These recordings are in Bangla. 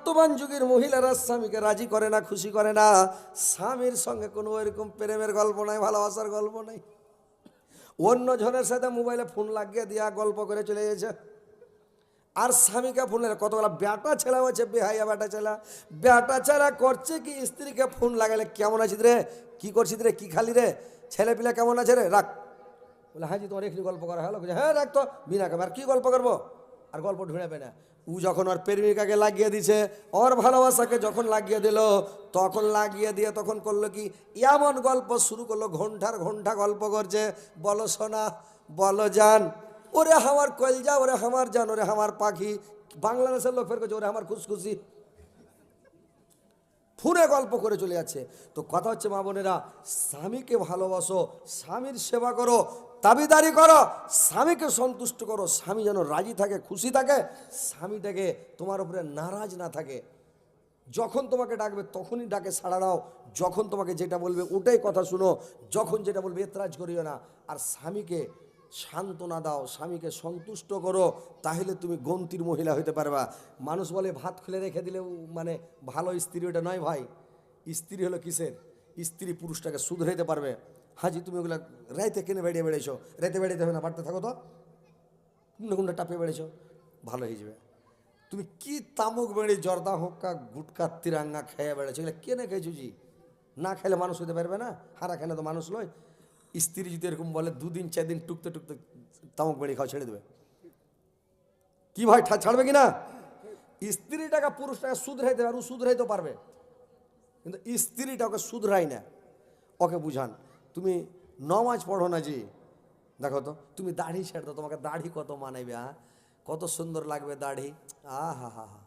বর্তমান যুগের মহিলারা স্বামীকে রাজি করে না, খুশি করে না। স্বামীর সঙ্গে কোনো এরকম প্রেমের গল্প নাই, ভালোবাসার গল্প নাই। অন্য জনের সাথে মোবাইলে ফোন লাগিয়ে দিয়া গল্প করে চলে গেছে। আর স্বামীকে ফোনের কতগুলা বেটা ছেলা হচ্ছে, বেহাইয়া বেটা ছেলা। বেটা ছেলা করছে কি, স্ত্রীকে ফোন লাগালে কেমন আছিস রে, কি করছিস রে, কি খালি রে, ছেলে পিলা কেমন আছে রে, রাখ। বলে হ্যাঁ জি তোমার এখানে গল্প করা হলো, হ্যাঁ রাখ তো বিনা কামে, আর কি গল্প করবো, আর গল্প ঢুঁড়াবে না। ও যখন ওর প্রেমিকাকে লাগিয়ে দিছে, ওর ভালোবাসাকে যখন লাগিয়ে দিল, তখন লাগিয়ে দিয়ে তখন করলো কি, এমন গল্প শুরু করলো, ঘন্টার ঘন্টা গল্প করছে। বলো সোনা, বলো জান, ওরে আমার কলজা, ওরে আমার জান, ওরে আমার পাখি। বাংলাদেশের লোক ফের করছে ওরে আমার খুশখুশি। ফোনে গল্প করে চলে যাচ্ছে। তো কথা হচ্ছে মা বোনেরা, স্বামীকে ভালোবাসো, স্বামীর সেবা করো, দাবিদারি করো, স্বামীকে সন্তুষ্ট করো। স্বামী যেন রাজি থাকে, খুশি থাকে, স্বামীটাকে তোমার উপরে নারাজ না থাকে। যখন তোমাকে ডাকবে তখনই ডাকে সাড়া দাও, যখন তোমাকে যেটা বলবে ওটাই কথা শুনো, যখন যেটা বলবে এতরাজ করিও না। আর স্বামীকে সান্ত্বনা দাও, স্বামীকে সন্তুষ্ট করো, তাহলে তুমি গন্তির মহিলা হইতে পারবা। মানুষ বলে ভাত খুলে রেখে দিলেও মানে ভালো স্ত্রী, ওটা নয় ভাই। স্ত্রী হলো কিসের, স্ত্রী পুরুষটাকে শুধরাইতে পারবে। হাজি তুমি ওগুলা রাইতে কেনে বেড়িয়ে বেড়েছো, রাইতে বেড়াইতে হবে না, বাড়তে থাকো তো, কোনটা কোনটা টাপে বেড়েছো, ভালো হয়ে যাবে। তুমি কি তামুক বেড়ে জর্দা হোক্কা গুটকা তিরাঙ্গা খেয়ে বেড়েছো, এগুলো কেনে খেয়েছো জি? না খেলে মানুষ হতে পারবে না, হারা খেলে তো মানুষ নয়। স্ত্রী যদি এরকম বলে 2 দিন 4 দিন টুকতে টুকতে তামুক বেড়ে খাওয়া ছেড়ে দেবে কি ভাই, ছাড়বে কি না? স্ত্রীটাকে পুরুষটাকে শুধরাইতে পারবে, শুধরাইতে পারবে, কিন্তু স্ত্রীটা ওকে শুধরাই না। ওকে বুঝান, তুমি নমাজ পড়ো না জি, দেখো তো তুমি দাড়ি ছেড়ে দাও, তোমাকে দাড়ি কত মানাইবে, হ্যাঁ কত সুন্দর লাগবে দাড়ি, আহা হা হা।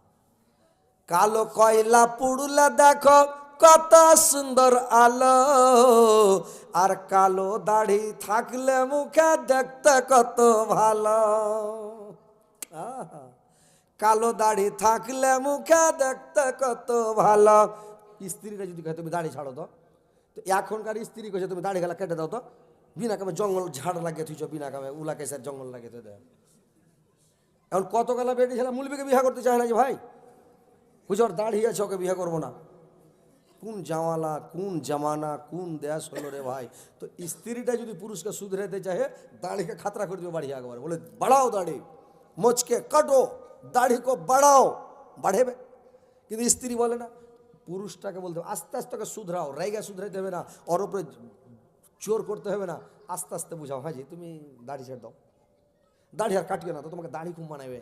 কালো কয়লা পুড়লে দেখো কত সুন্দর আলো, আর কালো দাড়ি থাকলে মুখে দেখতে কত ভালো। আহা, কালো দাড়ি থাকলে মুখে দেখতে কত ভালো। স্ত্রীরা যদি কহে তুমি দাড়ি ছাড়ো তো, তো এখনকার স্ত্রী কইছে তুমি দাড়ি গেলা কেটে দাও তো, বিনা কামে জঙ্গল ঝাড় লাগিয়ে থুইছ, বিনা কামে উলা কেসের জঙ্গল লাগিয়ে থুই দেয়। এখন কত গেলা বেটি ছেলে মুলবিকে বিয়ে করতে চায় না যে ভাই, বুঝে ওর দাড়ি আছে ওকে বিয়ে করবো না। কোন জামালা, কোন জামানা, কোন দেশ হলো রে ভাই। তো স্ত্রীটা যদি পুরুষকে শুধরাইতে চাহে, দাড়িকে খাতরা করে দেবে বাড়িয়ে একবার, বলে বাড়াও দাড়ি, মোচকে কাটো, দাড়ি কো বাড়াও, বাড়েবে। কিন্তু স্ত্রী বলে না, পুরুষটাকে বলতে হবে আস্তে আস্তে ওকে শুধরাও, রাইগা শুধরাইতে হবে না, ওর উপরে জোর করতে হবে না, আস্তে আস্তে বুঝাও, হ্যাঁ জি তুমি দাড়ি ছেড়ে দাও, দাড়ি আর কাটিও না তো, তোমাকে দাড়ি খুব মানাবে,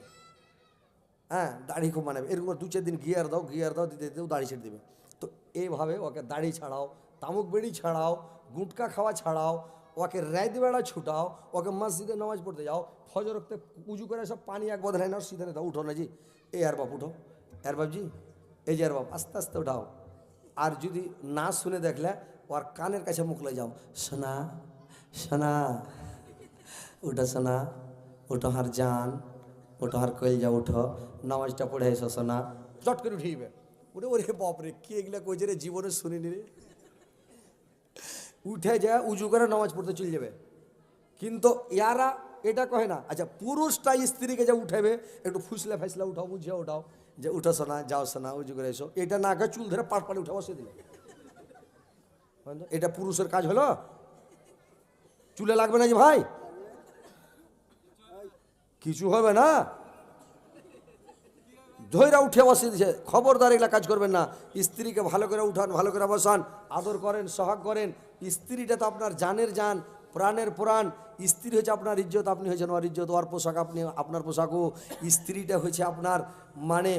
হ্যাঁ দাড়ি খুব মানাবে। এরকম 2-4 দিন গিয়ার দাও, গিয়ার দাও, দিতে দিতেও দাড়ি ছেড়ে দেবে। তো এইভাবে ওকে দাড়ি ছাড়াও, তামুক বেড়ি ছাড়াও, গুটকা খাওয়া ছাড়াও, ওকে রাত বেড়া ছুটাও, ওকে মসজিদে নামাজ পড়তে যাও, ফজর রক্তে উজু করে সব পানি এক বদলাই নাও, সিধে দাও, উঠো না জি, এই আর বাপ উঠো, আর বাপজি এই যে আর বাপ, আস্তে আস্তে উঠাও। আর যদি না শুনে দেখলে ওর কানের কাছে মুখ লয়ে যাও, সোনা সোনা উঠো, সোনা উঠো হার জান, ওঠো আর কইল যা, উঠো নামাজটা পড়ে এসো সোনা, চট করে উঠিবে। ওরে ওরে বাপরে কি এগুলা কইছে রে, জীবনে শুনিনি রে। উঠে যায় উজু করে নামাজ পড়তে চলে যাবে, কিন্তু ইয়ারা এটা কহে না। আচ্ছা পুরুষটা স্ত্রীকে যে উঠাবে, একটু ফুসলা ফাইসলা উঠাও, বুঝিয়ে উঠাও যে উঠো সোনা, যাও সোনা উজু করে এসো, এটা না কে চুল ধরে পাট পাড়ে উঠা বসে দিলে, এটা পুরুষের কাজ হলো? চুলে লাগবে না যে ভাই, কিছু হবে না, ধৈরা উঠে বসে দিছে। খবরদার এগুলা কাজ করবেন না। স্ত্রীকে ভালো করে উঠান, ভালো করে বসান, আদর করেন, সোহাগ করেন। স্ত্রীটা তো আপনার জানের জান, প্রাণের প্রাণ। স্ত্রী হচ্ছে আপনার ইজ্জত, আপনি হয়েছেন ওর ইজ্জত, ওর পোশাক আপনি আপনার পোশাকও। স্ত্রীটা হচ্ছে আপনার মানে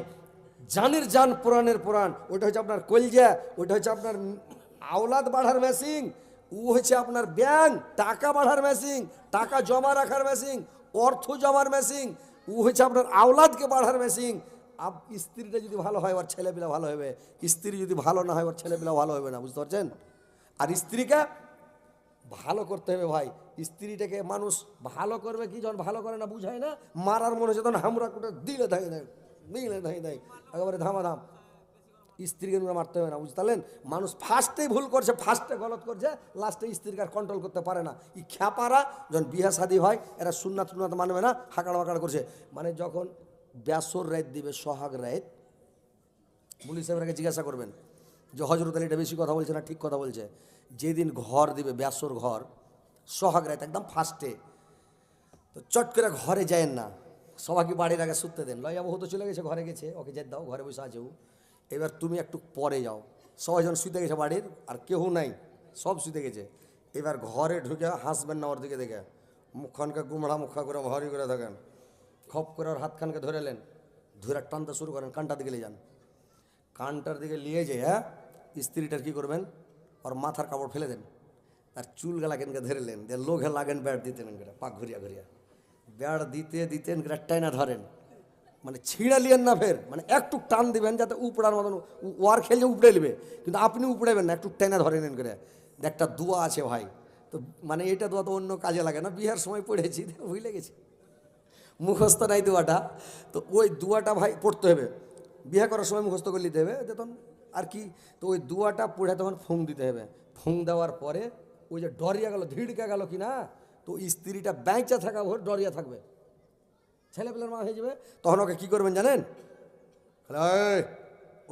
জানের জান, প্রাণের প্রাণ। ওটা হচ্ছে আপনার কলজা, ওটা হচ্ছে আপনার আওলাদ বাড়ার মেশিন, ও হচ্ছে আপনার ব্যাংক, টাকা বাড়ার মেশিন, টাকা জমা রাখার মেশিন, অর্থ জমার মেশিন। ও হচ্ছে আপনার আওলাদকে বাড়ার মেশিন। স্ত্রীটা যদি ভালো হয় ওর ছেলেপিলা ভালো হবে, স্ত্রী যদি ভালো না হয় ওর ছেলেপিলা ভালো হবে না, বুঝতে পারছেন? আর স্ত্রীকে ভালো করতে হবে ভাই। স্ত্রীটাকে মানুষ ভালো করবে কি, যখন ভালো করে না বুঝায় না, মারার মনে হচ্ছে তখন হামরা কুটে দিলে ধাই দেয়, দিলে ধাই দেয়, একেবারে ধামাধাম। স্ত্রীকে মারতে হবে না, বুঝতে পারলেন? মানুষ ফার্স্টেই ভুল করছে, ফার্স্টে গলত করছে, লাস্টে স্ত্রীকে আর কন্ট্রোল করতে পারে না। এই খ্যাপারা যখন বিয়া শাদী হয়, এরা সুন্নাত টুন্নাত মানবে না, হাঁকাড় বাঁকাড় করছে। মানে যখন ব্যাসর রাত দিবে, সোহাগ রাত, মুলি সাহেবরাকে জিজ্ঞাসা করবেন যে হজরত আলী এটা বেশি কথা বলছে না ঠিক কথা বলছে। যেদিন ঘর দিবে ব্যাসর ঘর সোহাগ রাত একদম ফার্স্টে, তো চট করে ঘরে যায়েন না, সবাইকে বাড়ির আগে শুতে দেন। লয়া বহু তো চলে গেছে, ঘরে গেছে, ওকে যেতে দাও, ঘরে বসে আছে ও। এবার তুমি একটু পরে যাও, সবাই যখন শুতে গেছে বাড়ির আর কেউ নাই, সব শুতে গেছে। এবার ঘরে ঢুকে হাসবেন না ওর দিকে দেখে, মুখখানকে গুমড়া মুখা করে ভরি করে থাকেন, খপ করে ওর হাতখানকে ধরেলেন, ধরে টানতে শুরু করেন, কানটার দিকে নিয়ে যান। কানটার দিকে নিয়ে যে হ্যাঁ স্ত্রীটার কী করবেন, ওর মাথার কাপড় ফেলে দেন, আর চুল গেলা কেনকে ধরেলেন, যে লোঘে লাগেন ব্যাট দিতেন পাক ঘুরিয়া ঘুরিয়া, ব্যাট দিতে দিতেন টাইনা ধরেন, মানে ছিঁড়ে লিয়েন না, ফের মানে একটু টান দিবেন যাতে উপড়ার মতন, ওয়ার খেলছে উপড়ে নেবে, কিন্তু আপনি উপড়াবেন না, একটু টাইনা ধরে নেন করে। একটা দোয়া আছে ভাই, তো মানে এটা দোয়া তো অন্য কাজে লাগে না, বিয়ের সময় পড়েছি ভুলে গেছি, মুখস্থ নাই দোয়াটা, তো ওই দোয়াটা ভাই পড়তে হবে, বিয়ে করার সময় মুখস্থ করে নিতে হবে তখন আর কি। তো ওই দোয়াটা পড়ে তখন ফুং দিতে হবে, ফুং দেওয়ার পরে ওই যে ডরিয়া গেল ধিড়কা গেল কি না, তো স্ত্রীটা ব্যাংচা থাকা ভোর ডরিয়া থাকবে, ছেলেপেলের মা হয়ে যাবে। তখন ওকে কী করবেন জানেন,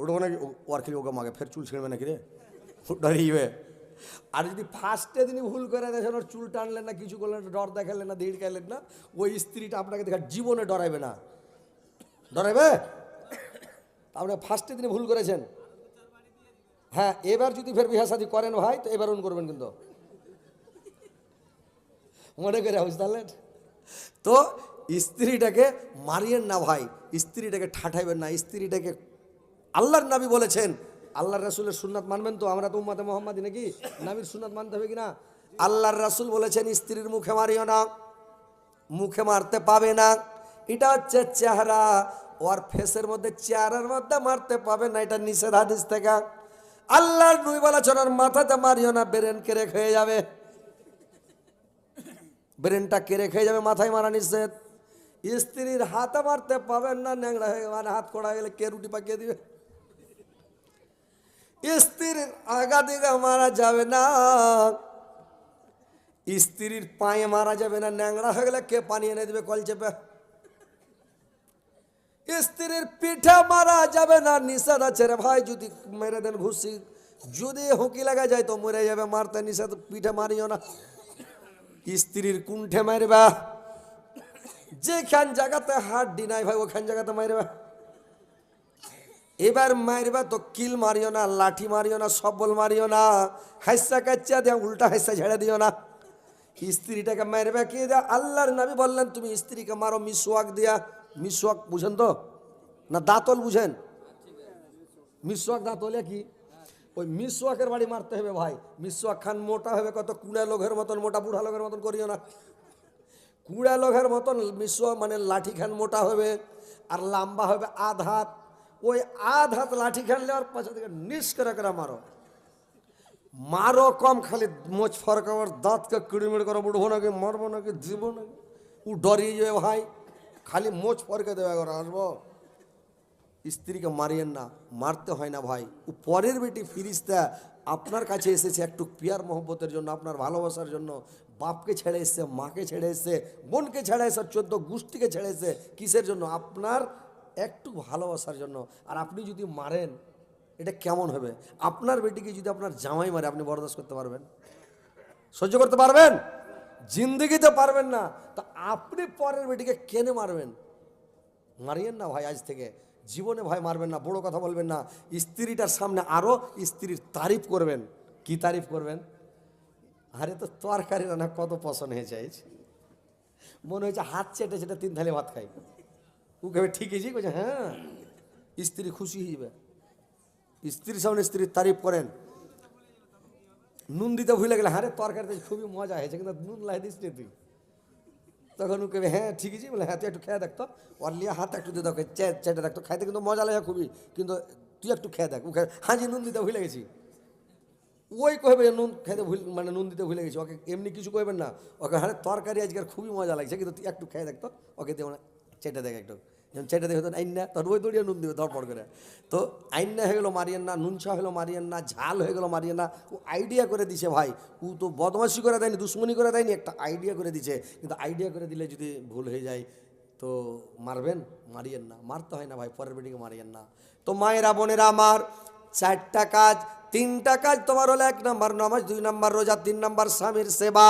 উঠবো নাকি, ওর খেলে ওকে মাগে ফের চুল ছিঁড়বে নাকি রে, ডরিয়ে। আর যদি ফার্স্টে তিনি ভুল করে দেখেন, ওর চুল টানলেন না, কিছু করলেন না, ডর দেখালেন না, ধিড় খাইলেন না, ওই স্ত্রীটা আপনাকে দেখা জীবনে ডরাইবে না, ডরাইবে। আপনি ফার্স্টে তিনি ভুল করেছেন, হ্যাঁ এবার যদি ফের বিয়ে শাদী করেন ভাই, তো এবার করবেন কিন্তু মনে করে বুঝতে। তো স্ত্রীটাকে মারিয়েন না ভাই, স্ত্রীটাকে ঠাঠাইবেন না, স্ত্রীটাকে আল্লাহর নবী বলেছেন, আল্লাহর রাসূলের সুন্নাত মানবেন তো, আমরা তো উম্মতে মুহাম্মাদি নাকি, নবীর সুন্নাত মানতে হবে কিনা। আল্লাহর রাসূল বলেছেন স্ত্রীর মুখে মারিও না, মুখে মারতে পাবে না, এটা হচ্ছে চেহারা, ওর ফেসের মধ্যে চেহারার মধ্যে মারতে পাবে না, এটা নিষেধ হাদিস থেকে। আল্লাহর নবী বলেছেন ওর মাথাতে মারিও না, ব্রেন কেড়ে খেয়ে যাবে, ব্রেনটা কেড়ে খেয়ে যাবে, মাথায় মারা নিষেধ। স্ত্রীর হাতে মারতে পাবেন না, ন্যাংরা হয়ে মানে হাত কড়া গেলে কে রুটি পাকিয়ে দিবে। স্ত্রীর আগা দিকে মারা যাবে না, স্ত্রীর পায়ে মারা যাবে না, ন্যাংরা হয়ে গেলে কে পানি এনে দেবে কল চেপে। স্ত্রীর পিঠে মারা যাবে না, নিষেধ আছে রে ভাই, যদি মেরে দেন ঘুষি, যদি হুঁকি লাগা যায় তো মরে যাবে, মারতে নিষেধ, পিঠে মারিও না। স্ত্রীর কুণ্ঠে মারবা, যেখান জায়গাতে হাড্ডি নাই ভাই ওখান জায়গাতে মারবা। এবার মারবা তো কিল মারিও না, লাঠি মারিও না, সবল মারিও না, হাইসা কাচ্চা দিয়া উল্টা হাইসা ঝেড়ে দিও না। স্ত্রীটাকে মারবা কি দিয়া, আল্লাহর নবী বললেন তুমি স্ত্রীকে মারো মিসওয়াক দিয়া। মিসওয়াক বুঝেন তো না, দাঁতল বুঝেন, মিসওয়াক দাঁতলে কি, ওই মিসওয়াকের বাড়ি মারতে হবে ভাই। মিসওয়াক খান মোটা হবে কত, কুড়া লোকের মতন মোটা, বুড়া লোকের মতন করিও না, কুড়া লোকের মতন মিসওয়াক মানে লাঠি খান মোটা হবে আর লম্বা হবে আধ হাত, ওই আধ হাত লাঠি খান লেওয়ার পাশে থেকে নিস করে করে মারো, মারো কম, খালি মোচ ফরকাবার দাঁতকে কিড়িমিড় করে উঠবো নাকি, মারবো নাকি, দিব নাকি, ও ডরিয়ে যাবে ভাই, খালি মোচ ফরকে দেবে করে আসবো। স্ত্রীকে মারিয়েন না, মারতে হয় না ভাই, ও পরের বেটি ফিরিস্তা আপনার কাছে এসেছে একটু পিয়ার মহব্বতের জন্য, আপনার ভালোবাসার জন্য, বাপকে ছেড়ে এসছে, মাকে ছেড়ে এসছে, বোনকে ছেড়ে এসে, 14 গোষ্ঠীকে ছেড়ে এসছে, কিসের জন্য, আপনার একটু ভালোবাসার জন্য। আর আপনি যদি মারেন এটা কেমন হবে, আপনার বেটিকে যদি আপনার জামাই মারে আপনি বরদাস্ত করতে পারবেন, সহ্য করতে পারবেন, জিন্দগিতে পারবেন না, তা আপনি পরের বেটিকে কেনে মারবেন, মারিয়েন না ভাই, আজ থেকে জীবনে ভাই মারবেন না, বড় কথা বলবেন না। স্ত্রীটার সামনে আরো স্ত্রীর তারিফ করবেন। কি তারিফ করবেন, আরে তো তরকারি রান্না কত পছন্দ হয়েছে, মনে হয়েছে হাত চেটে চেটে 3 থালি ভাত খাই, ও কেবে ঠিকই জি বলছে, হ্যাঁ স্ত্রী খুশি হয়ে যাবে। স্ত্রীর সামনে স্ত্রীর তারিফ করেন। নুন দিতে ভুলে গেলে, হ্যাঁ রে তরকারিতে খুবই মজা হয়েছে, কিন্তু নুন লাই দিস রে তুই, তখন ও কেবে হ্যাঁ ঠিকই জি বলে, হ্যাঁ তুই একটু খেয়ে দেখতো, ওর লিয়ে হাত একটু দিয়ে দাও, চেটে দেখতো, খাইতে কিন্তু মজা লাগে খুবই, কিন্তু তুই একটু খেয়ে দেখ, ও খেয়ে, হ্যাঁ জি নুন দিতে ভুলে গেছি, ওই কহবে নুন খেতে ভুল, মানে নুন দিতে ভুলে গেছি, ওকে এমনি কিছু কইবেন না, ওকে হ্যাঁ তরকারি আজকের খুবই মজা লাগছে, কিন্তু তুই একটু খেয়ে দেখতো, ওকে দিয়ে চেটে দেখ একটু, যেমন চেটে দেখে আইন না, তোর ওই দড়িয়ে নুন দিবে ধরপড় করে। তো আইন না হয়ে গেলো মারিয়েন না, নুনছা হলো মারিয়েন না, ঝাল হয়ে গেলো মারিয়েন না, ও আইডিয়া করে দিছে ভাই, ও তো বদমাশি করে দেয়নি, দুশ্মনী করে দেয়নি, একটা আইডিয়া করে দিছে, কিন্তু আইডিয়া করে দিলে যদি ভুল হয়ে যায় তো তো মারবেন, মারিয়েন না, মারতে হয় না ভাই, পরের বেটিকে মারিয়েন না। তো মায়েরা বোনেরা আমার, 4টা কাজ, 3টা কাজ তোমার হলো, 1 নাম্বার নামাজ, 2 নাম্বার রোজা, 3 নাম্বার স্বামীর সেবা,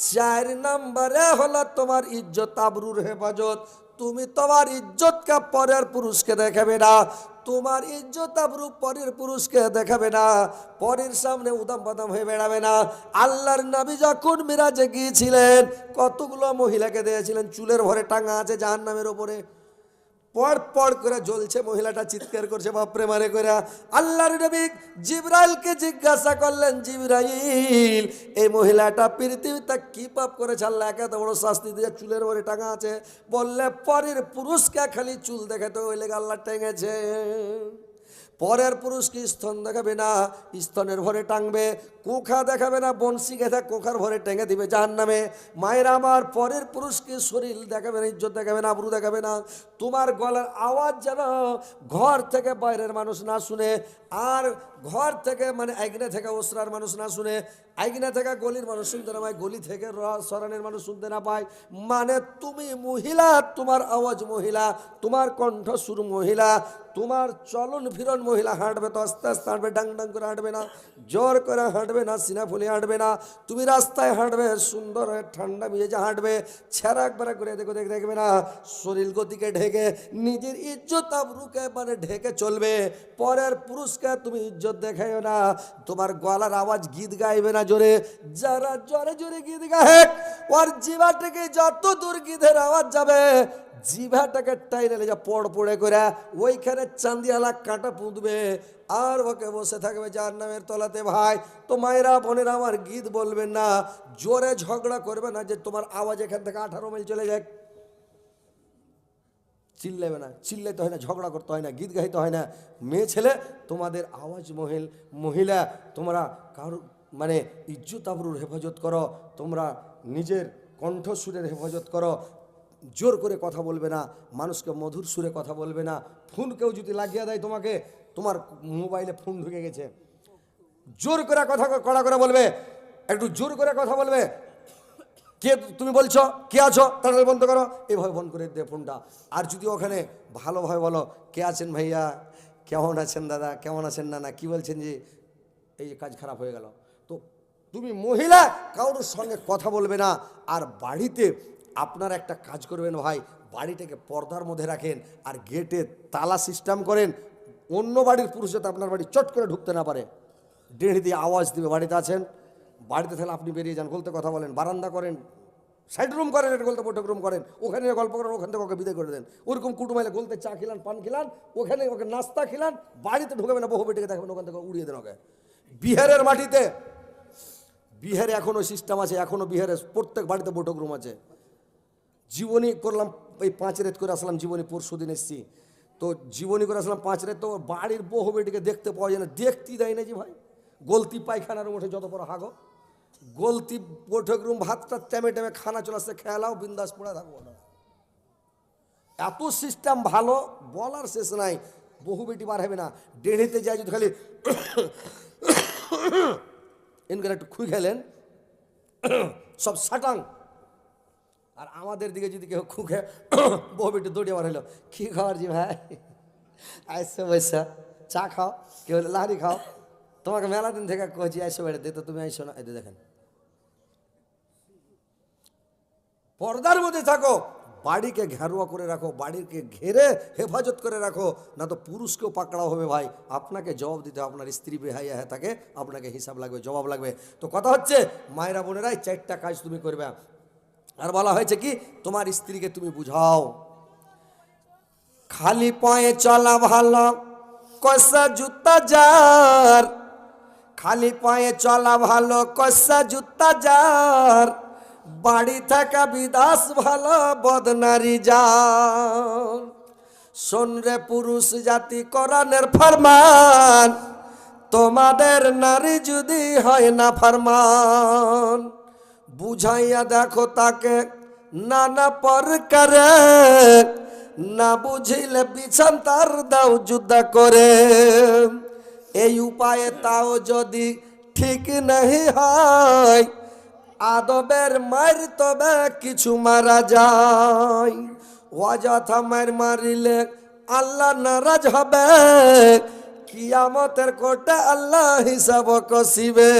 4 নম্বরে হলো তোমার ইজ্জত আবরুর হেফাজত। তুমি তোমার ইজ্জতকে পরের পুরুষকে দেখাবে না, তোমার ইজ্জত আবরু পরের পুরুষকে দেখাবে না, পরের সামনে উদাম বাদাম হয়ে বেড়াবে না। আল্লাহর নবী যখন মিরাজে গিয়েছিলেন, কতগুলো মহিলাকে দিয়েছিলেন, চুলের ভরে টাঙা আছে জাহান্নামের ওপরে, পড় পড় করে জ্বলছে, মহিলাটা চিৎকার করছে বাপরে মারে করে। আল্লাহর নবী জিবরাইলকে জিজ্ঞাসা করলেন, জিবরাইল এই মহিলাটা পৃথিবীতে কি পাপ করেছে আল্লাহ এত বড় শাস্তি দিয়ে চুলের ভরে টাঙা আছে? বললে পরের পুরুষকে খালি চুল দেখাতে ওই লেগে আল্লাহ টেঙেছে, পরের পুরুষকে স্তন দেখাবে না, স্তনের ভরে টাঙবে, কোখা দেখাবে না, বনশি গেঁথে কোখার ভরে টেঙে দিবে জাহান্নামে। মায়েরা আমার, পরের পুরুষকে শরীর দেখাবে না, ইজ্জত দেখাবে না, আবরু দেখাবে না। তোমার গলার আওয়াজ যেন ঘর থেকে বাইরের মানুষ না শুনে, আর ঘর থেকে মানে আইগনা থেকে ওসরার মানুষ না শুনে, আইগনা থেকে গলির মানুষ শুনতে না পায়, গলি থেকে সরানের মানুষ শুনতে না পায়। মানে তুমি মহিলা, তোমার আওয়াজ মহিলা, তোমার কণ্ঠসুর মহিলা, তোমার চলন ফিরন মহিলা। হাঁটবে তো আস্তে আস্তে হাঁটবে, ডাং ডাং করে হাঁটবে না, জোর করে হাঁটবে না, সিনা ফুলে হাঁটবে না। তুমি রাস্তায় হাঁটবে সুন্দর হয়ে, ঠান্ডা মেজাজে হাঁটবে, ছেঁড়া একবার করে দেখবে না, শরীর গতিকে ঢেকে নিজের ইজ্জত আবরুকে মানে ঢেকে চলবে। পরের পুরুষকে তুমি ইজ্জত দেখাইও না। তোমার গলার আওয়াজ গীত গাইবে না জোরে, যারা জোরে জোরে গীত গায় ওর জিভা থেকে যত দূর গীতের আওয়াজ যাবে, জিভাটাকে টাইনে যা পড় পড়ে করে ওইখানে চান্দিয়ালা কাঁটা পুঁতবে, আর ওকে বসে থাকবে জাহান্নামের তলাতে। ভাই তো মায়েরা বোনেরা আমার, গীত বলবেন না, জোরে ঝগড়া করবে না যে তোমার আওয়াজ এখান থেকে 18 মাইল চলে যায়। চিল্লাবে না, চিল্লাইতে হয় না, ঝগড়া করতে হয় না, গীত গাইতে হয় না। মেয়ে ছেলে তোমাদের আওয়াজ মহিলা, তোমরা কারো মানে ইজ্জত আবরুর হেফাজত করো, তোমরা নিজের কণ্ঠসুরের হেফাজত করো। জোর করে কথা বলবে না, মানুষকে মধুর সুরে কথা বলবে না। ফোন কেউ যদি লাগিয়ে দেয় তোমাকে, তোমার মোবাইলে ফোন ঢুকে গেছে, জোর করে কথা কড়া করে বলবে, একটু জোর করে কথা বলবে। কে তুমি বলছো, কে আছো, তাড়াতাড়ি বন্ধ করো, এইভাবে বন্ধ করে দে ফোনটা। আর যদি ওখানে ভালোভাবে বলো, কে আছেন ভাইয়া, কেমন আছেন দাদা, কেমন আছেন নানা, কি বলছেন, যে এই যে কাজ খারাপ হয়ে গেল। তো তুমি মহিলা কারোর সঙ্গে কথা বলবে না। আর বাড়িতে আপনারা একটা কাজ করবেন ভাই, বাড়িটাকে পর্দার মধ্যে রাখেন, আর গেটে তালা সিস্টেম করেন, অন্য বাড়ির পুরুষ যাতে আপনার বাড়ি চট করে ঢুকতে না পারে। ডেড়ি দিয়ে আওয়াজ দিবে, বাড়িতে আছেন, বাড়িতে থাকলে আপনি বেরিয়ে যান, গলতে কথা বলেন, বারান্দা করেন, সাইড রুম করেন, এটা গলতে বৈঠক রুম করেন, ওখানে গল্প করেন, ওখান থেকে ওকে বিদায় করে দেন। ওরকম কুটুমাইলে গলতে চা খিলান, পান খিলান, ওখানে ওকে নাস্তা খিলান, বাড়িতে ঢুকাবেন না, বহু বেটিকে দেখবেন ওখান থেকে উড়িয়ে দেন ওকে। বিহারের মাটিতে, বিহারে এখনও সিস্টেম আছে, এখনও বিহারে প্রত্যেক বাড়িতে বৈঠক রুম আছে। জীবনী করলাম, এই 5 রাত করে আসলাম, জীবনী পরশু দিন এসছি, তো জীবনী করে আসলাম 5 রাত, তো বাড়ির বহু বেটিকে দেখতে পাওয়া যায় না, দেখতেই দেয় না যে ভাই। গলতি পায়খানার উঠে যত বড় হাগো, গলতি বৈঠক রুম, ভাতটা টেমে টেমে খানা চলে আসছে, খেলাও বিন্দাস পড়ে থাকবো না। এত সিস্টেম ভালো বলার শেষ নাই। বহু বেটি বার হবে না, ডেড়িতে যায় যদি খালি এনকার একটু খুই খেলেন সব সাটাং। আর আমাদের দিকে যদি কেউ খুঁখে বহু বেটি দৌড়িয়ে বার হইলো, কি খাওয়ার জি ভাই, আইসো বৈশা চা খাও, কেউ লাহারি খাও, তোমাকে মেলা দিন থেকে কয়েছি আইসো বেড়াতে, তো তুমি আইসো না। এতে দেখেন, পর্দার মধ্যে থাকো, বাড়িকে ঘেরুয়া করে রাখো, বাড়িকে ঘেরে হেফাজত করে রাখো, না তো পুরুষকেও পাকড়াও হবে ভাই, আপনাকে জবাব দিতে হবে। আপনার স্ত্রী বেহাইয়া হয়ে থাকে, আপনাকে হিসাব লাগবে, জবাব লাগবে। তো কথা হচ্ছে মায়েরা বোনেরাই, 4টা কাজ তুমি করবে। আর বলা হয়েছে কি, তোমার স্ত্রীকে তুমি বুঝাও, খালি পায়ে চলা ভালো, কষা জুতা যার, খালি পায়ে চলা ভালো, কষা জুতা যার, বাড়ি থাকা বিদাস ভালো, বদনারী যান। শোন রে পুরুষ জাতি, কোরআনের ফরমান, তোমাদের নারী যদি হয় না ফরমান, বুঝাইয়া দেখো তাকে নানা প্রকারে, না বুঝিলে বিছান তার দাও যুদ্ধ করে। এই উপায়ে তাও যদি ঠিক নাহি হয়, আদবের মার তবে কিছু মারা যায়। অযথা মার মারিলে আল্লাহ নারাজ হবে, কিয়ামতের কোর্টে আল্লাহ হিসাব কষিবে।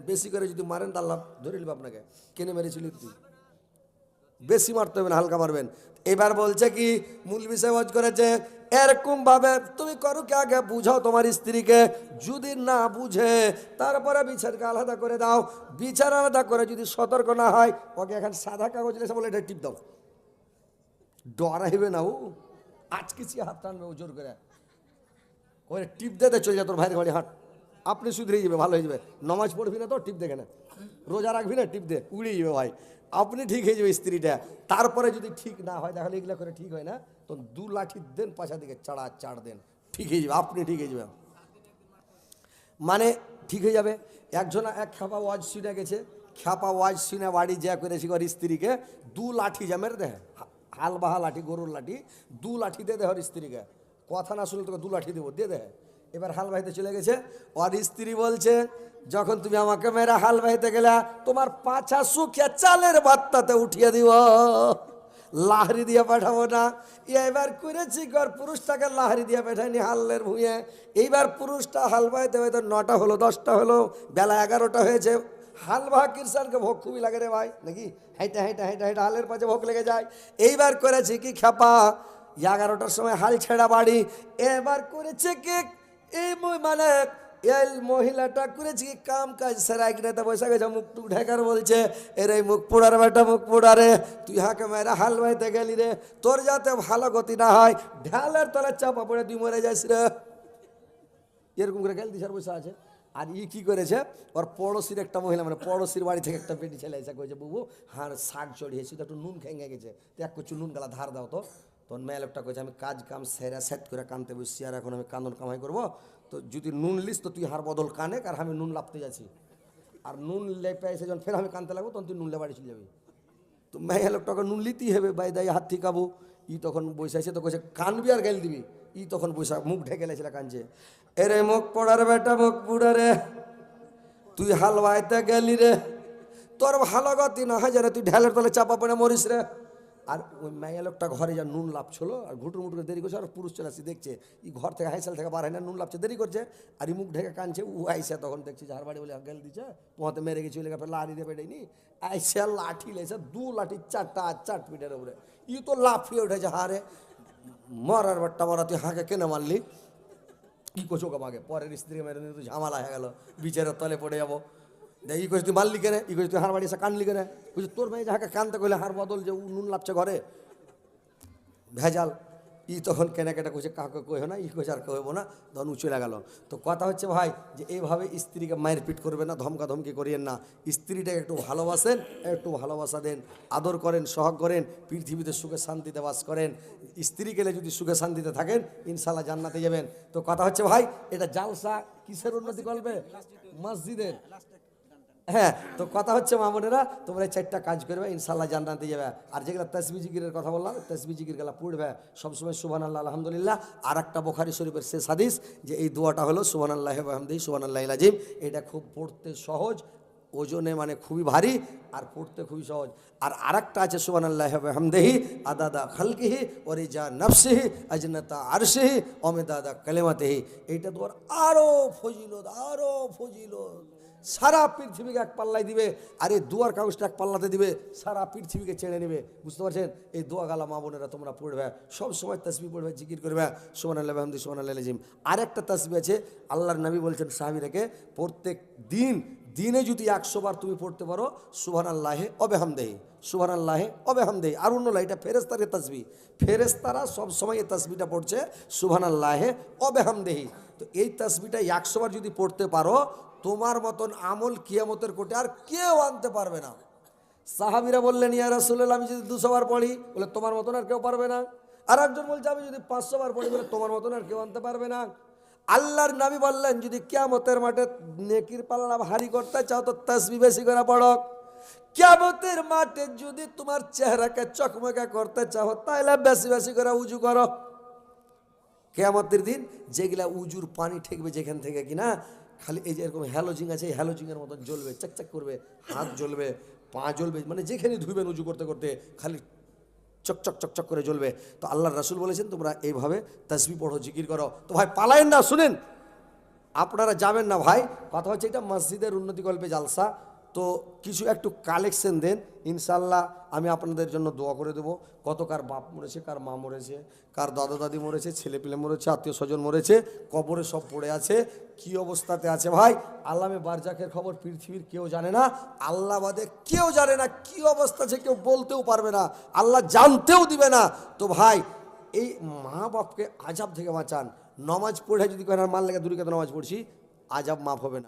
বেশি করে যদি মারেন তা আল্লাহ ধরে নিবে আপনাকে, কেনে মেরেছিলি তুই। বেশি মারতে হবে না, হালকা মারবেন। এবার বলছে কি মূল বিষয় ওয়াজ করেছে, এরকম ভাবে তুমি করো কি আগে বুঝাও তোমার স্ত্রীকে, যদি না বুঝে তারপরে বিচারকে আলাদা করে দাও। বিচার আলাদা করে যদি সতর্ক না হয়, ওকে এখন সাদা কাগজ লেখা বলে এটা টিপ দাও, ডরাইবে না ও, আজকে সে হাত টানবে ও জোর করে, ওই টিপ দে চলে যা তোর ভাইয়ের ঘরে হাঁট, আপনি শুধরে যাবে, ভালো হয়ে যাবে। নমাজ পড়বি না তো টিপ দেখে না, রোজা রাখবি না টিপ দে, উড়িয়ে যাবে ভাই, আপনি ঠিক হয়ে যাবে স্ত্রীটা। তারপরে যদি ঠিক না হয়, তাহলে এগুলো করে ঠিক হয় না, তো 2 লাঠি দেন পাশা দিকে চাড় দেন, ঠিক হয়ে যাবে, আপনি ঠিক হয়ে যাবে, মানে ঠিক হয়ে যাবে। একজন এক খ্যাপা ওয়াজ শুনে গেছে, খ্যাপা ওয়াজ শুনে বাড়ি যা করেছি ওর স্ত্রীকে 2 লাঠি জামের দেয়, হাল বাহা লাঠি, গরুর লাঠি, 2 লাঠি দিয়ে দেয় ওর স্ত্রীকে, কথা না শুনলে তোকে 2 লাঠি দেবো, দিয়ে দেয়। এবার হাল বাহিতে চলে গেছে, ওর স্ত্রী বলছে যখন তুমি আমাকে মেরে হাল বাহিতে গেলা, তোমার পাছা শুকিয়ে চালের বাত্তাতে উঠিয়ে দিব, লাহরি দিয়ে পাঠাবো না। এবার করেছি ঘর পুরুষটাকে লাহরি দিয়ে পাঠায়নি হালের ভুঁয়ে। এইবার পুরুষটা হাল বাহিতে হয়তো 9টা হলো 10টা হলো, বেলা 11টা হয়েছে, হাল বাহা কিরসানকে ভোগ খুবই লাগে রে ভাই, নাকি হাইটা হাইটা হাইটা হাইটা হালের পাশে ভোগ লেগে যায়। এইবার করেছি কি খ্যাপা 11টার সময় হাল ছেড়া বাড়ি, এবার করেছে কি এই মানে এই মহিলাটা করেছে কি কাম কাজ সেরাই কিনে তা বসে গেছে, মুখ টুক ঢেকার বলছে, এর এই মুখ পোড়ার বেটা মুখ পোড়ারে, তুই হাঁকে মেয়েরা হাল বাইতে গেলি রে, তোর যাতে ভালো গতি না হয়, ঢালের তলে চাপা পড়ে তুই মরে যাস রে, এরকম করে গেল দিশার বসে আছে। আর ই কি করেছে, ওর পড়োশির একটা মহিলা, মানে পড়োশির বাড়ি থেকে একটা বেটি ছেলে এসে কয়েছে, বুবু হাড় শাক চড়িয়েছি তো একটু নুন খেঙে গেছে, তো এক কচু নুন গালা ধার দাও তো। তখন মেয়ে লোকটা কয়েছে আমি কাজ কাম সেরা সেট করে কানতে বসছি, আর এখন আমি কান্দন কামাই করবো, তো যদি নুন লিস তো তুই হার বদল কানে, আর আমি নুন লাপতে যাচ্ছি, আর নুন লেপে এসে যখন ফের আমি কানতে লাগবো তখন তুই নুন লে বাড়ি চলে যাবি। তো মেয়ে লোকটাকে নুন লিতেই হবে, বাই দাই হাত ঠিকাবো। ই তখন বৈশাইছে তো কইছে কানবি আর গাইল দিবি, ই তখন বৈশা মুখ ঢেকে লেছিল কানছে, এরে মুখ পড়ার বেটা মুখ পুড়া রে, তুই হালওয়াইতে গেলি রে, তোর ভালো গতি না হয় রে, তুই ঢেলের তলে চাপা পড়ে মরিস রে। আর ওই মাইয়া লোকটা ঘরে যা নুন লাপছিল, আর ঘুটুর মুটুরে দেরি করছে, আর পুরুষ চলে আসছে দেখছে ই ঘর থেকে হাইসাল থেকে বার হয় না, নুন লাপছে দেরি করছে, আর ই মুখ ঢেকে কানছে, ও আইসা তখন দেখছি যার বাড়ি বলে গেল দিচ্ছে, পোহাতে মেরে গেছি, লাড়ি দিয়ে বেড়েনি, আইসা লাঠি লেছে 2 লাঠি 4টা 4 পিঠের উপরে, ই তো লাফিয়ে উঠেছে, হারে মরার বাট্টা মরা, তুই হাঁকে কেন মারলি, কি করছো আমাকে, পরের স্ত্রীকে মেরে নিয়ে তুই ঝামেলা হয়ে গেল, বিচারের তলে পড়ে যাবো। ই কইস তুই মারলি কেন, ই কইস তুই হার বাড়ি এসে কানলি কেন, বুঝলি তোর মেয়ে যাকে কানতে কইলে হার বদল যে নুন লাপছে ঘরে, ভেজাল। ই তখন কেনাকাটা করছে, কাউকে কইও না, ই কইছে আর কইব না, তখন চলে গেল। তো কথা হচ্ছে ভাই যে এইভাবে স্ত্রীকে মায়ের পিট করবে না, ধমকা ধমকি করিয়েন না, স্ত্রীটাকে একটু ভালোবাসেন, একটু ভালোবাসা দেন, আদর করেন, সহগ করেন, পৃথিবীতে সুখে শান্তিতে বাস করেন। স্ত্রী গেলে যদি সুখে শান্তিতে থাকেন ইনশাল্লাহ জান্নাতে যাবেন। তো কথা হচ্ছে ভাই এটা জালসা কিসের উন্নতি করবে, মসজিদের, হ্যাঁ। তো কথা হচ্ছে মা বোনেরা, তোমরা 4টা কাজ করবে ইনশাল্লাহ জান্নাতে যাবে। আর যেগুলো তাসবিহ জিকিরের কথা বললাম, তাসবিহ জিকির গেলা পড়বে সবসময় সুবহানাল্লাহ আলহামদুলিল্লাহ। আর একটা বুখারী শরীফের শেষ হাদিস যে এই দোয়াটা হলো সুবহানাল্লাহি ওয়া বিহামদিহি সুবহানাল্লাহিল আযীম, এটা খুব পড়তে সহজ, ওজনে মানে খুবই ভারী, আর পড়তে খুবই সহজ। আর আরেকটা আছে সুবহানাল্লাহি ওয়া বিহামদিহি আদাদা খালকিহি ওয়া রিজা নাফসিহি আজনাতা আরশিহি ওয়া মিদাদা কালিমাতিহি। এইটা তো আরো ফজিলত, আরো ফজিলত, সারা পৃথিবীকে এক পাল্লায় দিবে, আর এই দুয়ার কাগজটা এক পাল্লাতে দিবে, সারা পৃথিবীকে ছেড়ে নেবে। বুঝতে পারছেন? এই দোয়া গালা মা বোনেরা তোমরা পড়বে, সব সময় তাসবিহ পড়বে, জিকির করবে সুবহানাল্লাহি ওয়া বিহামদিহি সুবহানাল্লাহিল আযীম। আরেকটা তাসবিহ আছে, আল্লাহর নবী বলছেন সাহাবীদেরকে প্রত্যেক দিনে যদি 100 বার তুমি পড়তে পারো সুবহানাল্লাহি ওয়া বিহামদিহি সুবহানাল্লাহি ওয়া বিহামদিহি। আর অন্য এটা ফেরেশতাদের তাসবিহ, ফেরেশতারা সব সময় এই তাসবিহটা পড়ছে সুবহানাল্লাহি ওয়া বিহামদিহি। তো এই তাসবিহটা 100 বার যদি পড়তে পারো, তোমার মতন আমল কিয়ামতের কোটে আর কেউ আনতে পারবে না। সাহাবীরা বললেন ইয়া রাসূলুল্লাহ আমি যদি 200 বার পড়ি, বলে তোমার মতন আর কেউ পারবে না। আর একজন বলছে আমি যদি 500 বার পড়ি, বলে তোমার মতন আর কেউ আনতে পারবে না। আল্লাহর নবী বললেন যদি কিয়ামতের মাঠে নেকির পাল্লা ভারী করতে চাও তো তাসবিহ বেশি করে পড়ো। কিয়ামতের মাঠে যদি তোমার চেহারাকে চকমকে করতে চাও তাহলে বেশি বেশি করে উজু করো। কিয়ামতের দিন যেগুলা উজুর পানি ঠেকবে যেখান থেকে কিনা, খালি এই যে এরকম হ্যালোজিং আছে, এই হ্যালোজিংয়ের মতন জ্বলবে, চাকচাক করবে, হাত জ্বলবে, পা জ্বলবে, মানে যেখানে ধুবেন উজু করতে করতে খালি চকচক চকচক করে জ্বলবে। তো আল্লাহর রাসূল বলেছেন তোমরা এইভাবে তাসবিহ পড়ো, জিকির করো। তো ভাই পালায়েন না, শুনেন, আপনারা যাবেন না ভাই। কথা হচ্ছে এটা মসজিদের উন্নতিকল্পে জালসা, তো কিছু একটু কালেকশন দেন, ইনশাল্লাহ আমি আপনাদের জন্য দোয়া করে দেবো। কত কার বাপ মরেছে, কার মা মরেছে, কার দাদা দাদি মরেছে, ছেলে পিলে মরেছে, আত্মীয় স্বজন মরেছে, কবরে সব পড়ে আছে, কি অবস্থাতে আছে ভাই। আল্লামে বারজাকের খবর পৃথিবীর কেউ জানে না, আল্লাহ বাদে কেউ জানে না কি অবস্থা আছে, কেউ বলতেও পারবে না, আল্লাহ জানতেও দিবে না। তো ভাই এই মা বাপকে আজাব থেকে বাঁচান। নমাজ পড়ে যদি কেন মাল লেগে দূরে নামাজ পড়ছি, আজাব মাফ হবে না।